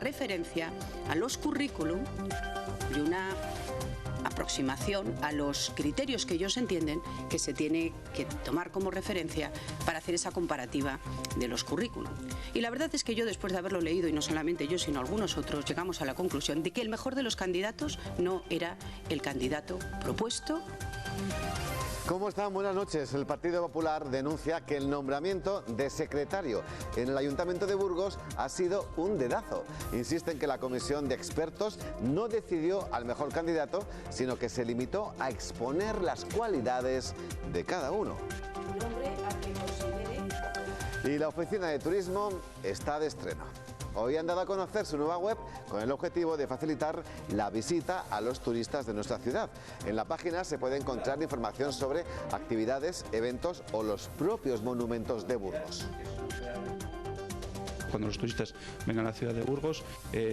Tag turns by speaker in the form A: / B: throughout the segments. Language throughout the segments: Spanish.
A: referencia a los currículum y una aproximación a los criterios que ellos entienden que se tiene que tomar como referencia para hacer esa comparativa de los currículum. Y la verdad es que yo, después de haberlo leído, y no solamente yo sino algunos otros, llegamos a la conclusión de que el mejor de los candidatos no era el candidato propuesto.
B: ¿Cómo están? Buenas noches. El Partido Popular denuncia que el nombramiento de secretario en el Ayuntamiento de Burgos ha sido un dedazo. Insisten que la comisión de expertos no decidió al mejor candidato, sino que se limitó a exponer las cualidades de cada uno. Y la Oficina de Turismo está de estreno. Hoy han dado a conocer su nueva web con el objetivo de facilitar la visita a los turistas de nuestra ciudad. En la página se puede encontrar información sobre actividades, eventos o los propios monumentos de Burgos.
C: Cuando los turistas vengan a la ciudad de Burgos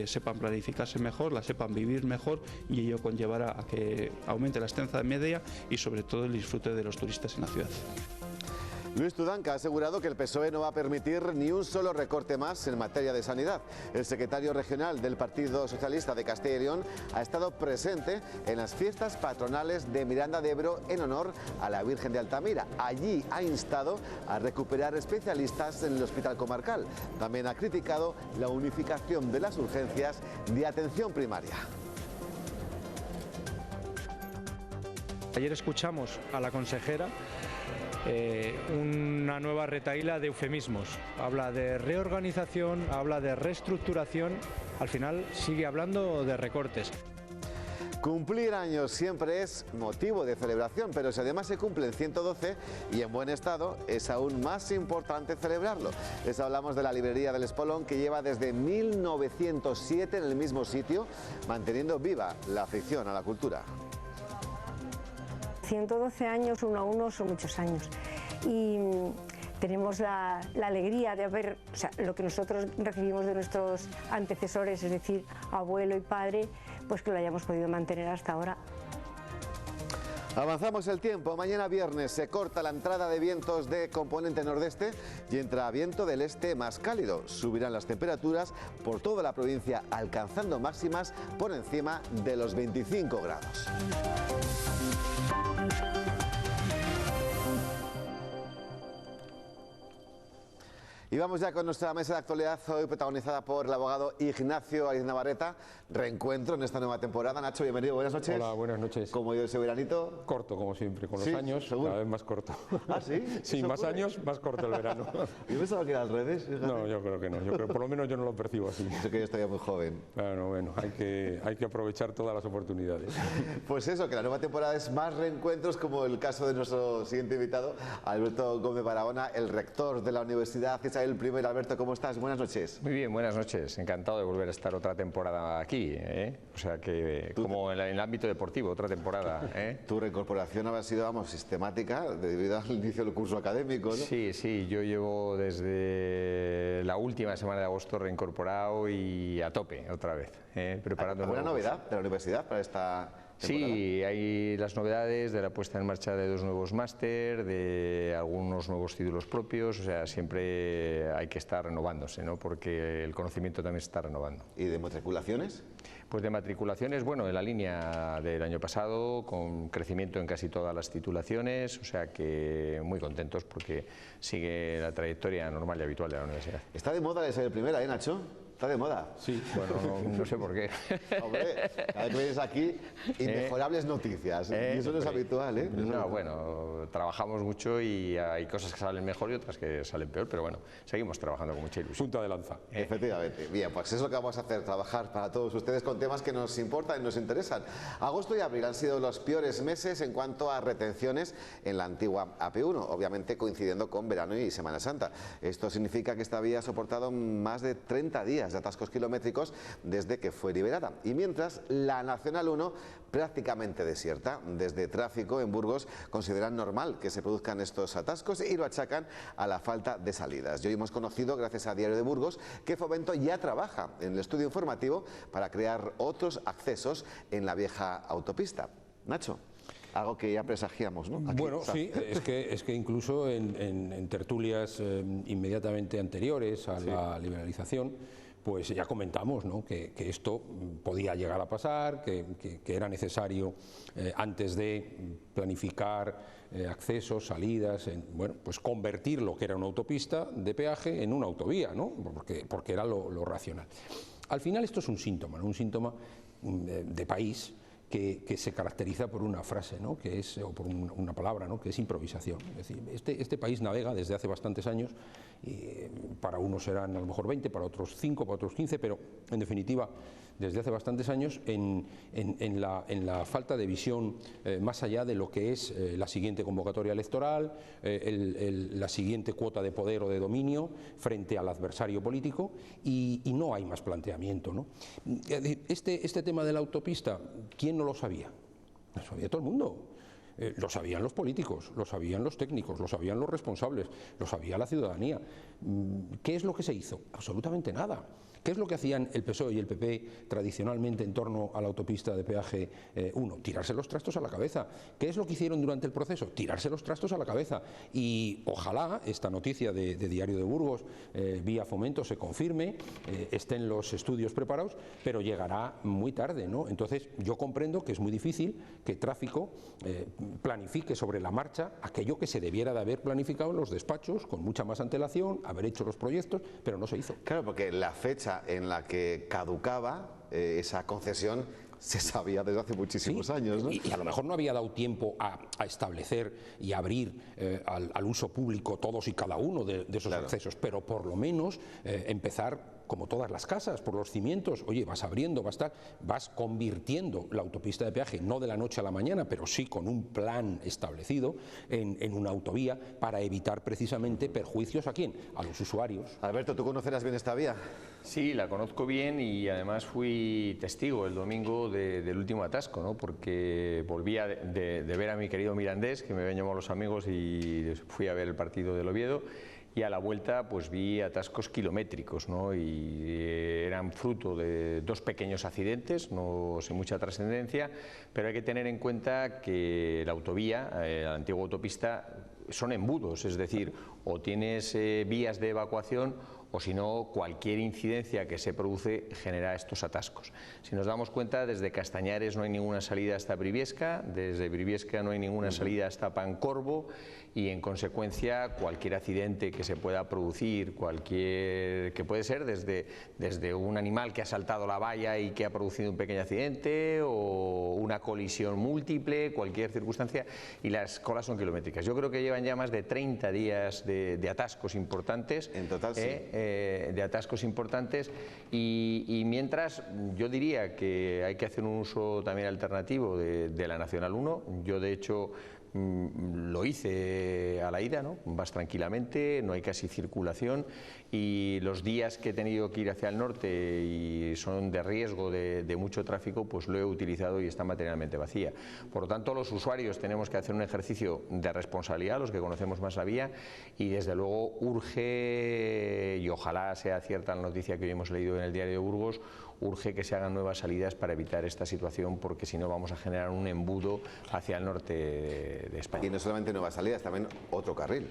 C: sepan planificarse mejor, la sepan vivir mejor, y ello conllevará a que aumente la estancia media y sobre todo el disfrute de los turistas en la ciudad.
B: Luis Tudanca ha asegurado que el PSOE no va a permitir ni un solo recorte más en materia de sanidad. El secretario regional del Partido Socialista de Castilla y León ha estado presente en las fiestas patronales de Miranda de Ebro en honor a la Virgen de Altamira. Allí ha instado a recuperar especialistas en el Hospital Comarcal. También ha criticado la unificación de las urgencias de atención primaria.
D: Ayer escuchamos a la consejera una nueva retahíla de eufemismos. Habla de reorganización, habla de reestructuración, al final sigue hablando de recortes.
B: Cumplir años siempre es motivo de celebración, pero si además se cumplen 112 y en buen estado, es aún más importante celebrarlo. Les hablamos de la librería del Espolón, que lleva desde 1907 en el mismo sitio, manteniendo viva la afición a la cultura.
E: 112 años uno a uno son muchos años y tenemos la alegría de ver, o sea, lo que nosotros recibimos de nuestros antecesores, es decir, abuelo y padre, pues que lo hayamos podido mantener hasta ahora.
B: Avanzamos el tiempo. Mañana viernes se corta la entrada de vientos de componente nordeste y entra viento del este más cálido. Subirán las temperaturas por toda la provincia, alcanzando máximas por encima de los 25 grados. Y vamos ya con nuestra mesa de actualidad, hoy protagonizada por el abogado Ignacio Ariz Navarreta. Reencuentro en esta nueva temporada. Nacho, bienvenido, buenas noches.
F: Hola, buenas noches.
B: ¿Cómo ha ido ese veranito?
F: Corto, como siempre, con los años,
B: ¿seguro?
F: cada vez más corto.
B: ¿Ah, sí?
F: Sí, más años, más corto el verano.
B: Yo pensaba que era al revés. Fíjate.
F: No, yo creo que no. Yo creo, por lo menos yo no lo percibo así.
B: Sé que yo estoy muy joven.
F: Bueno, hay que aprovechar todas las oportunidades.
B: Pues eso, que la nueva temporada es más reencuentros, como el caso de nuestro siguiente invitado, Alberto Gómez Barahona, el rector de la Universidad Isabel I. Alberto, ¿cómo estás? Buenas noches.
G: Muy bien, buenas noches. Encantado de volver a estar otra temporada aquí, ¿eh? O sea que, como en el ámbito deportivo, otra temporada, ¿eh?
B: Tu reincorporación habrá sido, vamos, sistemática debido al inicio del curso académico, ¿no?
G: Sí, yo llevo desde la última semana de agosto reincorporado y a tope otra vez, preparando.
B: ¿Alguna novedad de la universidad para esta temporada?
G: Sí, hay las novedades de la puesta en marcha de 2 nuevos máster, de algunos nuevos títulos propios, o sea, siempre hay que estar renovándose, ¿no? Porque el conocimiento también se está renovando.
B: ¿Y de matriculaciones?
G: Pues de matriculaciones, bueno, en la línea del año pasado, con crecimiento en casi todas las titulaciones, o sea que muy contentos porque sigue la trayectoria normal y habitual de la universidad.
B: Está de moda ser el primera, ¿eh, Nacho? Está de moda.
G: Sí, bueno, no sé por qué.
B: Hombre, cada vez que vienes aquí, inmejorables noticias. Y eso no es habitual, ¿eh?
G: No, bueno, trabajamos mucho y hay cosas que salen mejor y otras que salen peor, pero bueno, seguimos trabajando con mucha ilusión.
F: Punta de lanza.
B: Efectivamente. Bien, pues eso es lo que vamos a hacer, trabajar para todos ustedes con temas que nos importan y nos interesan. Agosto y abril han sido los peores meses en cuanto a retenciones en la antigua AP1, obviamente coincidiendo con verano y Semana Santa. Esto significa que esta vía ha soportado más de 30 días de atascos kilométricos desde que fue liberada. Y mientras, la Nacional 1 prácticamente desierta. Desde Tráfico en Burgos consideran normal que se produzcan estos atascos y lo achacan a la falta de salidas. Y hoy hemos conocido, gracias a Diario de Burgos, que Fomento ya trabaja en el estudio informativo para crear otros accesos en la vieja autopista. Nacho, algo que ya presagiamos, ¿no? Aquí,
F: bueno, sí, es que incluso en tertulias inmediatamente anteriores a la liberalización, pues ya comentamos, ¿no?, que esto podía llegar a pasar, que era necesario antes de planificar accesos, salidas, bueno, pues convertir lo que era una autopista de peaje en una autovía, ¿no?, porque era lo racional. Al final esto es un síntoma, ¿no?, un síntoma de país que se caracteriza por una frase, ¿no?, que es, o por una palabra, ¿no?, que es improvisación. Es decir, este país navega desde hace bastantes años, y para unos serán a lo mejor 20, para otros 5, para otros 15, pero en definitiva desde hace bastantes años en la falta de visión más allá de lo que es la siguiente convocatoria electoral, la siguiente cuota de poder o de dominio frente al adversario político, y no hay más planteamiento, ¿no? Este tema de la autopista, ¿quién no lo sabía? Lo sabía todo el mundo. Lo sabían los políticos, lo sabían los técnicos, lo sabían los responsables, lo sabía la ciudadanía. ¿Qué es lo que se hizo? Absolutamente nada. ¿Qué es lo que hacían el PSOE y el PP tradicionalmente en torno a la autopista de peaje 1? Tirarse los trastos a la cabeza. ¿Qué es lo que hicieron durante el proceso? Tirarse los trastos a la cabeza. Y ojalá esta noticia de Diario de Burgos vía Fomento se confirme, estén los estudios preparados, pero llegará muy tarde, ¿no? Entonces yo comprendo que es muy difícil que Tráfico planifique sobre la marcha aquello que se debiera de haber planificado en los despachos con mucha más antelación, haber hecho los proyectos, pero no se hizo.
B: Claro, porque la fecha en la que caducaba esa concesión se sabía desde hace muchísimos años, ¿no?
F: Y a lo mejor no había dado tiempo a establecer y abrir al uso público todos y cada uno de esos accesos, pero por lo menos empezar, como todas las casas, por los cimientos. Oye, vas abriendo, vas convirtiendo la autopista de peaje, no de la noche a la mañana, pero sí con un plan establecido en una autovía para evitar precisamente perjuicios. ¿A quién? A los usuarios.
B: Alberto, ¿tú conocerás bien esta vía?
G: Sí, la conozco bien y además fui testigo el domingo del último atasco, ¿no? Porque volvía de ver a mi querido Mirandés, que me habían llamado los amigos, y fui a ver el partido del Oviedo. Y a la vuelta pues vi atascos kilométricos, ¿no? Y eran fruto de dos pequeños accidentes, no sin mucha trascendencia, pero hay que tener en cuenta que la autovía, la antigua autopista, son embudos, es decir, o tienes vías de evacuación o si no, cualquier incidencia que se produce genera estos atascos. Si nos damos cuenta, desde Castañares no hay ninguna salida hasta Briviesca, desde Briviesca no hay ninguna salida hasta Pancorbo, y en consecuencia cualquier accidente que se pueda producir, que puede ser desde un animal que ha saltado la valla y que ha producido un pequeño accidente, o una colisión múltiple, cualquier circunstancia, y las colas son kilométricas. Yo creo que llevan ya más de 30 días de atascos importantes.
B: En total, sí.
G: De atascos importantes, y mientras yo diría que hay que hacer un uso también alternativo de la Nacional 1. Yo de hecho lo hice a la ida, ¿no? Vas tranquilamente, no hay casi circulación, y los días que he tenido que ir hacia el norte y son de riesgo de mucho tráfico, pues lo he utilizado y está materialmente vacía. Por lo tanto, los usuarios tenemos que hacer un ejercicio de responsabilidad, los que conocemos más la vía, y desde luego urge, y ojalá sea cierta la noticia que hoy hemos leído en el Diario de Burgos, urge que se hagan nuevas salidas para evitar esta situación, porque si no vamos a generar un embudo hacia el norte de España.
B: Y no solamente nuevas salidas, también otro carril.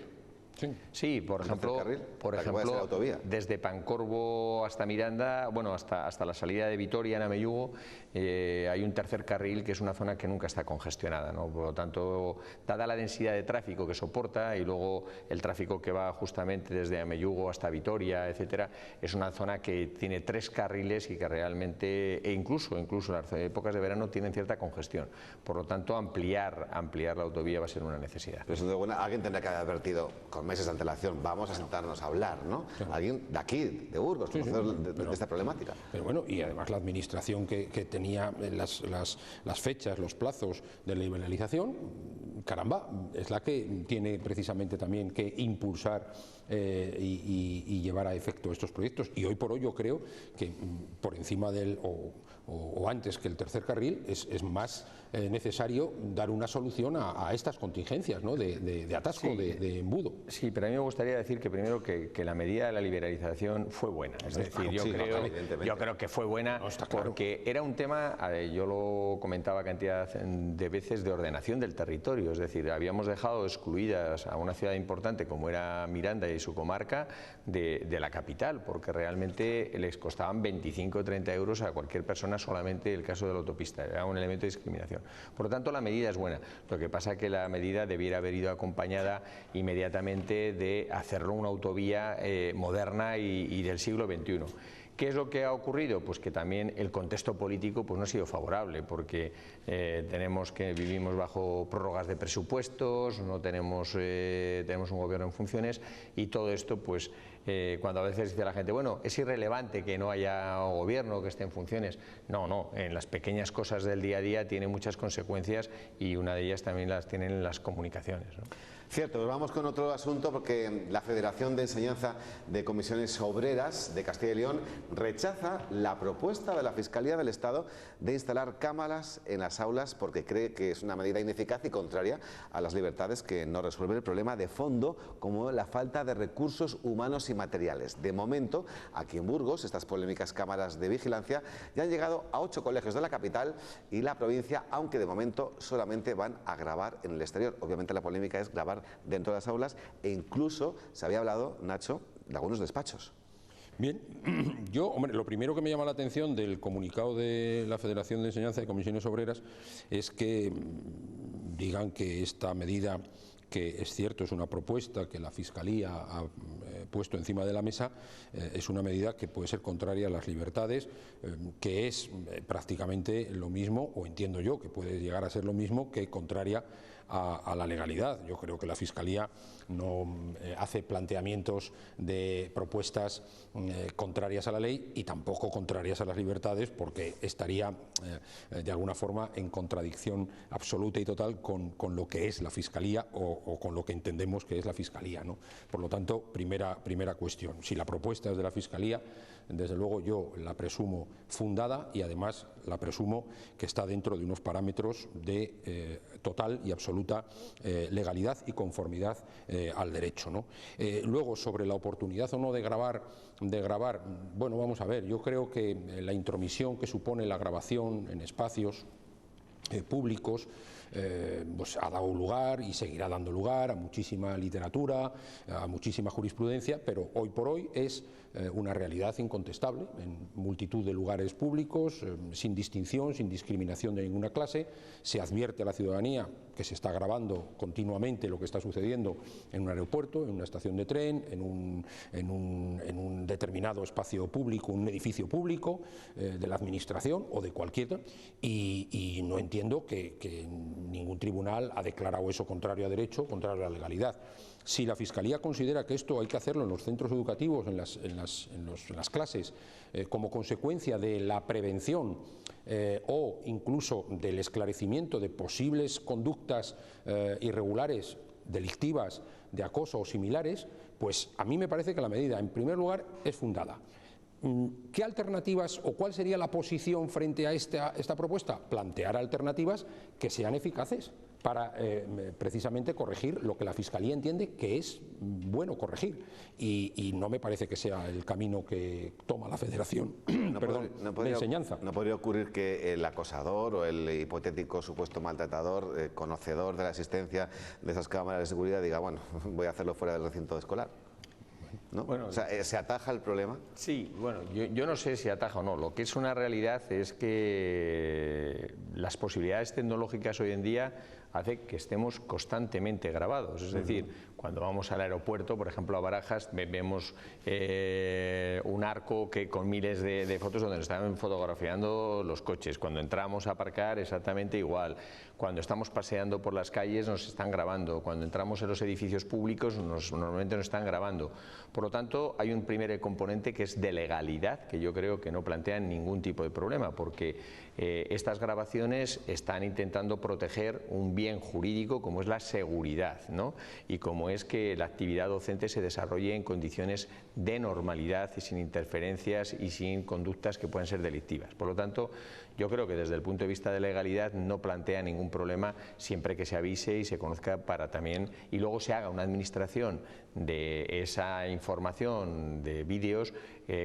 G: Sí, por ejemplo, desde Pancorbo hasta Miranda, bueno, hasta la salida de Vitoria en Ameyugo, hay un tercer carril que es una zona que nunca está congestionada, ¿no? Por lo tanto, dada la densidad de tráfico que soporta y luego el tráfico que va justamente desde Ameyugo hasta Vitoria, etcétera, es una zona que tiene 3 carriles y que realmente, incluso en las épocas de verano, tienen cierta congestión. Por lo tanto, ampliar la autovía va a ser una necesidad.
B: Pero eso de buena, alguien tendrá que haber advertido con meses de antelación, vamos a sentarnos a hablar, ¿no? Claro. Alguien de aquí, de Burgos, conocedor de esta problemática.
F: Pero bueno, y además la administración que tenía las fechas, los plazos de liberalización, caramba, es la que tiene precisamente también que impulsar y llevar a efecto estos proyectos. Y hoy por hoy yo creo que por encima o antes que el tercer carril, es más necesario dar una solución a estas contingencias, ¿no?, de atasco,
G: sí,
F: de embudo.
G: Sí, pero a mí me gustaría decir que primero que la medida de la liberalización fue buena. Es decir, yo creo que fue buena porque era un tema, yo lo comentaba cantidad de veces, de ordenación del territorio. Es decir, habíamos dejado excluidas a una ciudad importante como era Miranda y su comarca de la capital, porque realmente les costaban 25 o 30 euros a cualquier persona solamente el caso de la autopista. Era un elemento de discriminación. Por lo tanto, la medida es buena. Lo que pasa es que la medida debiera haber ido acompañada inmediatamente de hacerlo una autovía moderna y del siglo XXI. ¿Qué es lo que ha ocurrido? Pues que también el contexto político pues no ha sido favorable, porque vivimos bajo prórrogas de presupuestos, no tenemos un gobierno en funciones, y todo esto pues cuando a veces dice la gente, bueno, es irrelevante que no haya gobierno, que esté en funciones. No, en las pequeñas cosas del día a día tiene muchas consecuencias, y una de ellas también las tienen las comunicaciones, ¿no?
B: Cierto, pues vamos con otro asunto, porque la Federación de Enseñanza de Comisiones Obreras de Castilla y León rechaza la propuesta de la Fiscalía del Estado de instalar cámaras en las aulas, porque cree que es una medida ineficaz y contraria a las libertades, que no resuelve el problema de fondo, como la falta de recursos humanos y materiales. De momento, aquí en Burgos, estas polémicas cámaras de vigilancia ya han llegado a 8 colegios de la capital y la provincia, aunque de momento solamente van a grabar en el exterior. Obviamente la polémica es grabar dentro de las aulas, e incluso se había hablado, Nacho, de algunos despachos.
F: Bien, hombre, lo primero que me llama la atención del comunicado de la Federación de Enseñanza de Comisiones Obreras es que digan que esta medida, que es cierto, es una propuesta que la Fiscalía ha puesto encima de la mesa, es una medida que puede ser contraria a las libertades, que es prácticamente lo mismo, o entiendo yo que puede llegar a ser lo mismo, que contraria a la legalidad. Yo creo que la Fiscalía no hace planteamientos de propuestas contrarias a la ley y tampoco contrarias a las libertades, porque estaría de alguna forma en contradicción absoluta y total con lo que es la Fiscalía, o con lo que entendemos que es la Fiscalía, ¿no? Por lo tanto, primera cuestión, si la propuesta es de la Fiscalía, desde luego yo la presumo fundada, y además la presumo que está dentro de unos parámetros de total y absoluta legalidad y conformidad al derecho, ¿no? Luego, sobre la oportunidad o no de grabar, bueno, vamos a ver, yo creo que la intromisión que supone la grabación en espacios públicos pues ha dado lugar y seguirá dando lugar a muchísima literatura, a muchísima jurisprudencia, pero hoy por hoy es una realidad incontestable en multitud de lugares públicos, sin distinción, sin discriminación de ninguna clase. Se advierte a la ciudadanía que se está grabando continuamente lo que está sucediendo en un aeropuerto, en una estación de tren, en un determinado espacio público, un edificio público de la administración o de cualquier, y no entiendo que ningún tribunal ha declarado eso contrario a derecho, contrario a la legalidad. Si la Fiscalía considera que esto hay que hacerlo en los centros educativos, en las clases, como consecuencia de la prevención o incluso del esclarecimiento de posibles conductas irregulares, delictivas, de acoso o similares, pues a mí me parece que la medida, en primer lugar, es fundada. ¿Qué alternativas o cuál sería la posición frente a esta propuesta? Plantear alternativas que sean eficaces para precisamente corregir lo que la Fiscalía entiende que es bueno corregir, y no me parece que sea el camino que toma la Federación de Enseñanza.
B: ¿No podría ocurrir que el acosador o el hipotético supuesto maltratador, conocedor de la existencia de esas cámaras de seguridad, diga, bueno, voy a hacerlo fuera del recinto escolar? ¿No? Bueno, o sea, ¿se ataja el problema?
G: Sí, bueno, yo no sé si ataja o no. Lo que es una realidad es que las posibilidades tecnológicas hoy en día hace que estemos constantemente grabados. Es decir, cuando vamos al aeropuerto, por ejemplo a Barajas, vemos un arco con miles de fotos donde nos están fotografiando los coches. Cuando entramos a aparcar, exactamente igual. Cuando estamos paseando por las calles nos están grabando. Cuando entramos en los edificios públicos normalmente nos están grabando. Por lo tanto, hay un primer componente que es de legalidad, que yo creo que no plantean ningún tipo de problema, porque estas grabaciones están intentando proteger un bien jurídico como es la seguridad, ¿no? Y como es que la actividad docente se desarrolle en condiciones de normalidad y sin interferencias y sin conductas que puedan ser delictivas. Por lo tanto, yo creo que desde el punto de vista de legalidad no plantea ningún problema siempre que se avise y se conozca para también, y luego se haga una administración de esa información de vídeos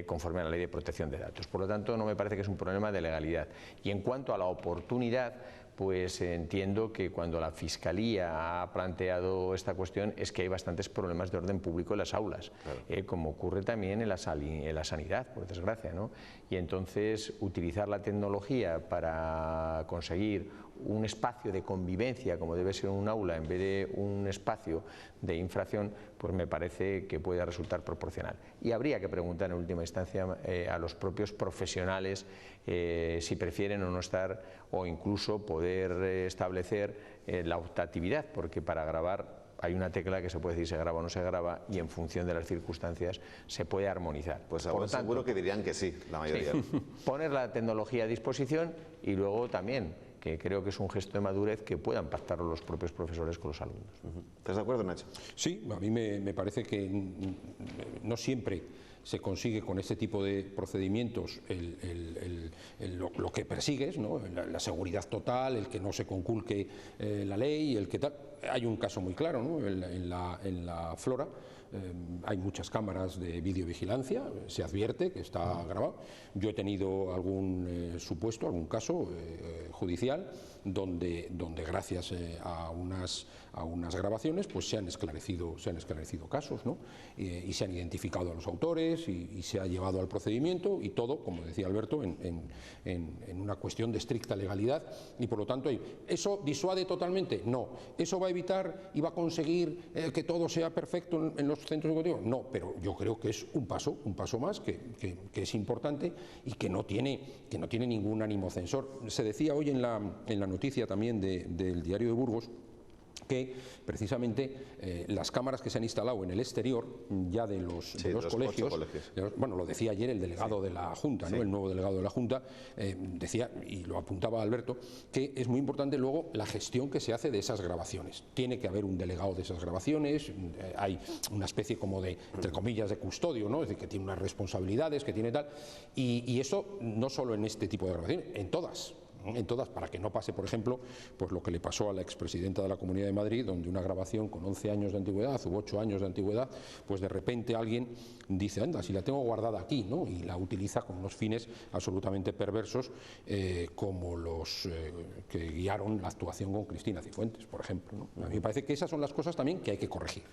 G: conforme a la Ley de Protección de Datos. Por lo tanto, no me parece que es un problema de legalidad. Y en cuanto a la oportunidad, pues entiendo que cuando la Fiscalía ha planteado esta cuestión es que hay bastantes problemas de orden público en las aulas, claro. Como ocurre también en la sanidad, por desgracia, ¿no? Y entonces utilizar la tecnología para conseguir un espacio de convivencia como debe ser un aula en vez de un espacio de infracción, pues me parece que puede resultar proporcional. Y habría que preguntar en última instancia a los propios profesionales si prefieren o no estar, o incluso poder establecer la optatividad, porque para grabar hay una tecla que se puede decir se graba o no se graba, y en función de las circunstancias se puede armonizar.
B: Pues ahora seguro que dirían que sí, la mayoría.
G: Sí, poner la tecnología a disposición y luego también, que creo que es un gesto de madurez, que puedan pactarlo los propios profesores con los alumnos.
B: ¿Estás de acuerdo, Nacho?
F: Sí, a mí me parece que no siempre se consigue con este tipo de procedimientos lo que persigues, ¿no? La seguridad total, el que no se conculque la ley, el que tal. Hay un caso muy claro, ¿no? En la Flora hay muchas cámaras de videovigilancia, se advierte que está grabado. Yo he tenido algún supuesto, algún caso judicial donde gracias a unas grabaciones pues se han esclarecido casos, ¿no? Y se han identificado a los autores y se ha llevado al procedimiento, y todo, como decía Alberto, en una cuestión de estricta legalidad. Y por lo tanto, ¿eso disuade totalmente? No. ¿Eso va a evitar y va a conseguir que todo sea perfecto en los centros educativos? No, pero yo creo que es un paso más que es importante y que no tiene ningún ánimo censor. Se decía hoy en la noticia también del Diario de Burgos que precisamente las cámaras que se han instalado en el exterior ya de los colegios, bueno, lo decía ayer el delegado de la Junta, ¿no? El nuevo delegado de la Junta, decía, y lo apuntaba Alberto, que es muy importante luego la gestión que se hace de esas grabaciones. Tiene que haber un delegado de esas grabaciones, hay una especie como de, entre comillas, de custodio, ¿no? Es decir, que tiene unas responsabilidades, que tiene tal, y eso no solo en este tipo de grabaciones, en todas, para que no pase, por ejemplo, pues lo que le pasó a la expresidenta de la Comunidad de Madrid, donde una grabación con 11 años de antigüedad u 8 años de antigüedad, pues de repente alguien dice, anda, si la tengo guardada aquí, ¿no? Y la utiliza con unos fines absolutamente perversos, como los que guiaron la actuación con Cristina Cifuentes, por ejemplo, ¿no? A mí me parece que esas son las cosas también que hay que corregir,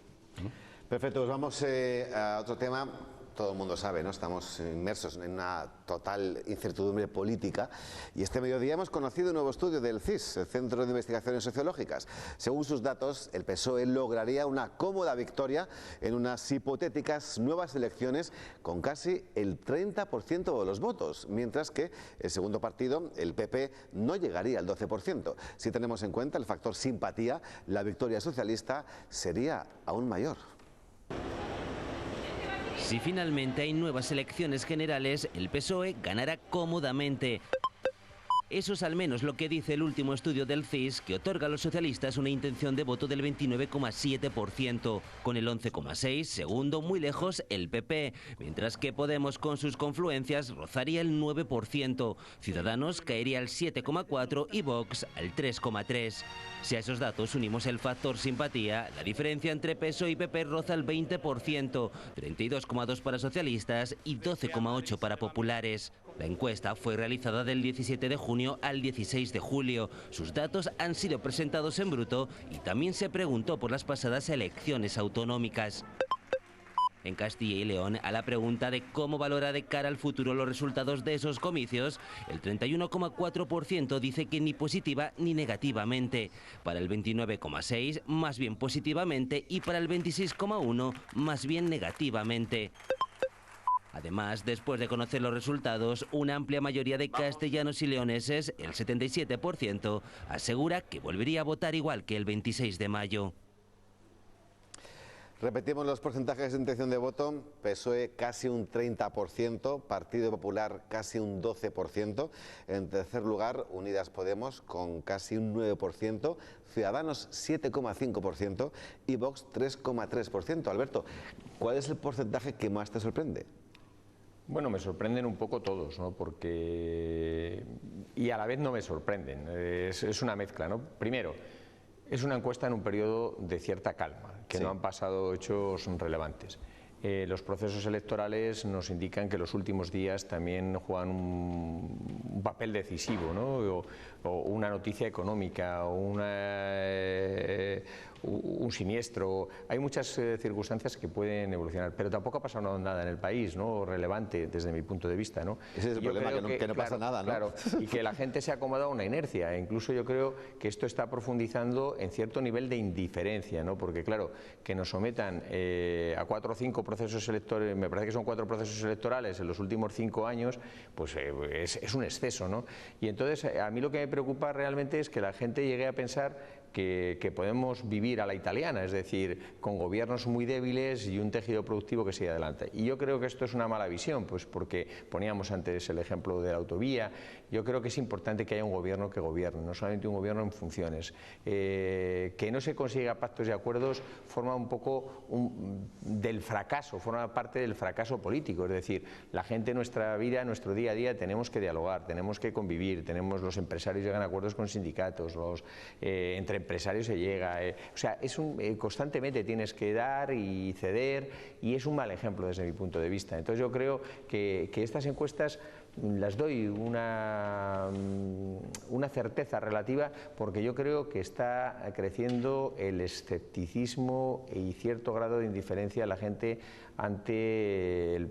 F: ¿no?
B: Perfecto, pues vamos a otro tema. Todo el mundo sabe, ¿no? Estamos inmersos en una total incertidumbre política, y este mediodía hemos conocido un nuevo estudio del CIS, el Centro de Investigaciones Sociológicas. Según sus datos, el PSOE lograría una cómoda victoria en unas hipotéticas nuevas elecciones con casi el 30% de los votos, mientras que el segundo partido, el PP, no llegaría al 12%. Si tenemos en cuenta el factor simpatía, la victoria socialista sería aún mayor.
H: Si finalmente hay nuevas elecciones generales, el PSOE ganará cómodamente. Eso es al menos lo que dice el último estudio del CIS, que otorga a los socialistas una intención de voto del 29,7%, con el 11,6%, segundo muy lejos el PP, mientras que Podemos con sus confluencias rozaría el 9%, Ciudadanos caería al 7,4% y Vox al 3,3%. Si a esos datos unimos el factor simpatía, la diferencia entre PSOE y PP roza el 20%, 32,2% para socialistas y 12,8% para populares. La encuesta fue realizada del 17 de junio al 16 de julio. Sus datos han sido presentados en bruto y también se preguntó por las pasadas elecciones autonómicas. En Castilla y León, a la pregunta de cómo valora de cara al futuro los resultados de esos comicios, el 31,4% dice que ni positiva ni negativamente. Para el 29,6%, más bien positivamente, y para el 26,1%, más bien negativamente. Además, después de conocer los resultados, una amplia mayoría de castellanos y leoneses, el 77%, asegura que volvería a votar igual que el 26 de mayo.
B: Repetimos los porcentajes de intención de voto. PSOE casi un 30%, Partido Popular casi un 12%. En tercer lugar, Unidas Podemos con casi un 9%, Ciudadanos 7,5% y Vox 3,3%. Alberto, ¿cuál es el porcentaje que más te sorprende?
G: Bueno, me sorprenden un poco todos, ¿no? Porque... y a la vez no me sorprenden, es una mezcla, ¿no? Primero, es una encuesta en un periodo de cierta calma, que no han pasado hechos relevantes. Los procesos electorales nos indican que los últimos días también juegan un papel decisivo, ¿no? O una noticia económica, o un siniestro. Hay muchas circunstancias que pueden evolucionar, pero tampoco ha pasado nada en el país, ¿no? Relevante desde mi punto de vista, ¿no?
B: Ese es el problema, que no pasa nada, ¿no?
G: Claro, y que la gente se ha acomodado a una inercia. Incluso yo creo que esto está profundizando en cierto nivel de indiferencia, ¿no? Porque claro, que nos sometan a 4 o 5 procesos electorales, me parece que son 4 procesos electorales en los últimos 5 años, pues es un exceso, ¿no? Y entonces a mí lo que me preocupa realmente es que la gente llegue a pensar que podemos vivir a la italiana, es decir, con gobiernos muy débiles y un tejido productivo que sigue adelante. Y yo creo que esto es una mala visión, pues porque poníamos antes el ejemplo de la autovía. Yo creo que es importante que haya un gobierno que gobierne, no solamente un gobierno en funciones. Que no se consiga pactos y acuerdos forma un poco del fracaso, forma parte del fracaso político. Es decir, la gente en nuestra vida, en nuestro día a día, tenemos que dialogar, tenemos que convivir, los empresarios llegan a acuerdos con sindicatos, entre empresarios se llega, o sea, constantemente tienes que dar y ceder, y es un mal ejemplo desde mi punto de vista. Entonces yo creo que estas encuestas las doy una certeza relativa, porque yo creo que está creciendo el escepticismo y cierto grado de indiferencia de la gente ante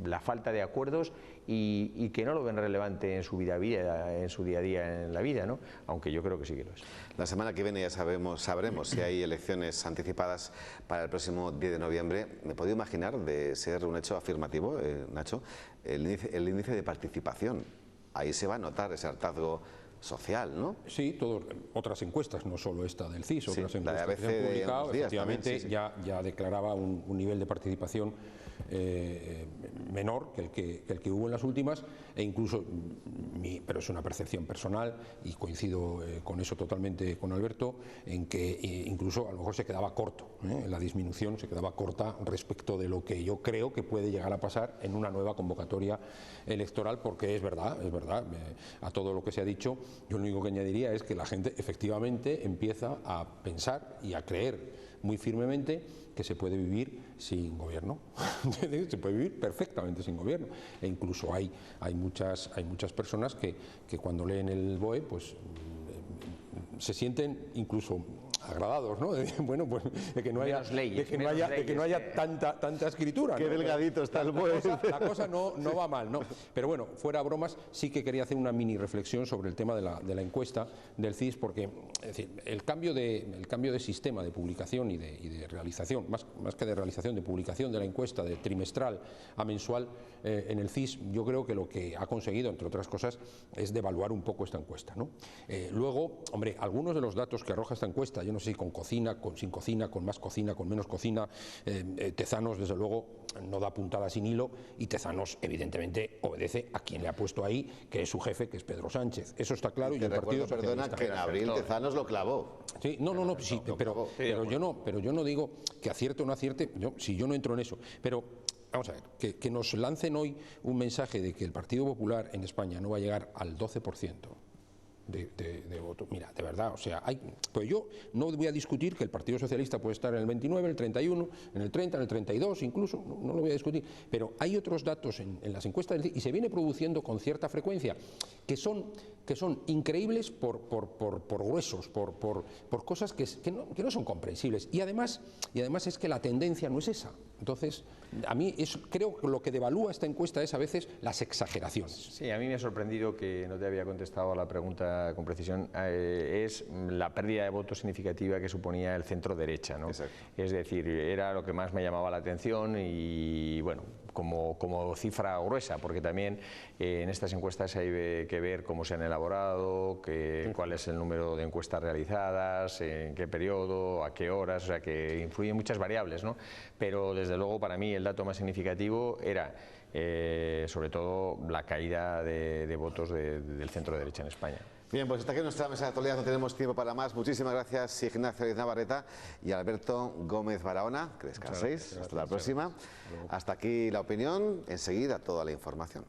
G: la falta de acuerdos y que no lo ven relevante en su día a día en la vida, ¿no? Aunque yo creo que sí que lo es.
B: La semana que viene ya sabremos si hay elecciones anticipadas para el próximo 10 de noviembre. Me puedo imaginar, de ser un hecho afirmativo, Nacho, el índice de participación. Ahí se va a notar ese hartazgo social, ¿no?
F: Sí, otras encuestas, no solo esta del CIS, otras encuestas
B: que
F: se han publicado, efectivamente
B: también, sí.
F: Ya declaraba un nivel de participación menor que el que hubo en las últimas, e incluso, pero es una percepción personal y coincido con eso totalmente con Alberto, en que incluso a lo mejor se quedaba corto, la disminución se quedaba corta respecto de lo que yo creo que puede llegar a pasar en una nueva convocatoria electoral, porque es verdad, a todo lo que se ha dicho, yo lo único que añadiría es que la gente efectivamente empieza a pensar y a creer muy firmemente que se puede vivir sin gobierno. Se puede vivir perfectamente sin gobierno. E incluso hay muchas personas que cuando leen el BOE pues se sienten incluso agradados, ¿no? Bueno, pues de que no haya tanta escritura.
B: Qué
F: ¿no?
B: delgadito está el BOE.
F: La cosa no va mal, ¿no? Pero bueno, fuera bromas, sí que quería hacer una mini reflexión sobre el tema de la encuesta del CIS, porque es decir, el cambio de sistema de publicación y de realización, más que de realización, de publicación de la encuesta de trimestral a mensual en el CIS, yo creo que lo que ha conseguido, entre otras cosas, es devaluar un poco esta encuesta, ¿no? Luego, hombre, algunos de los datos que arroja esta encuesta, yo no sé si con cocina, sin cocina, con más cocina, con menos cocina, Tezanos desde luego no da puntada sin hilo, y Tezanos evidentemente obedece a quien le ha puesto ahí, que es su jefe, que es Pedro Sánchez. Eso está claro. Y el Partido Socialista,
B: perdona, que en abril Tezanos lo clavó.
F: Sí, sí, pero yo no digo que acierte o no acierte, si yo no entro en eso, pero vamos a ver, que nos lancen hoy un mensaje de que el Partido Popular en España no va a llegar al 12% de voto. Mira, de verdad, o sea, pues yo no voy a discutir que el Partido Socialista puede estar en el 29, en el 31, en el 30, en el 32, incluso, no lo voy a discutir, pero hay otros datos en las encuestas y se viene produciendo con cierta frecuencia que son increíbles por gruesos, por cosas que no son comprensibles, y además es que la tendencia no es esa. Entonces, a mí creo que lo que devalúa esta encuesta es a veces las exageraciones.
G: Sí, a mí me ha sorprendido que no te había contestado a la pregunta con precisión, es la pérdida de votos significativa que suponía el centro derecha, ¿no? Exacto. Es decir, era lo que más me llamaba la atención y bueno, como cifra gruesa, porque también en estas encuestas hay que ver cómo se han elaborado, cuál es el número de encuestas realizadas, en qué periodo, a qué horas, o sea que influyen muchas variables, ¿no? Pero desde luego para mí el dato más significativo era sobre todo la caída de votos del centro derecha en España.
B: Bien, pues hasta aquí nuestra mesa de actualidad, no tenemos tiempo para más. Muchísimas gracias Ignacio Díaz Navarrete y Alberto Gómez Barahona, que descanséis, hasta la próxima. Hasta aquí la opinión, enseguida toda la información.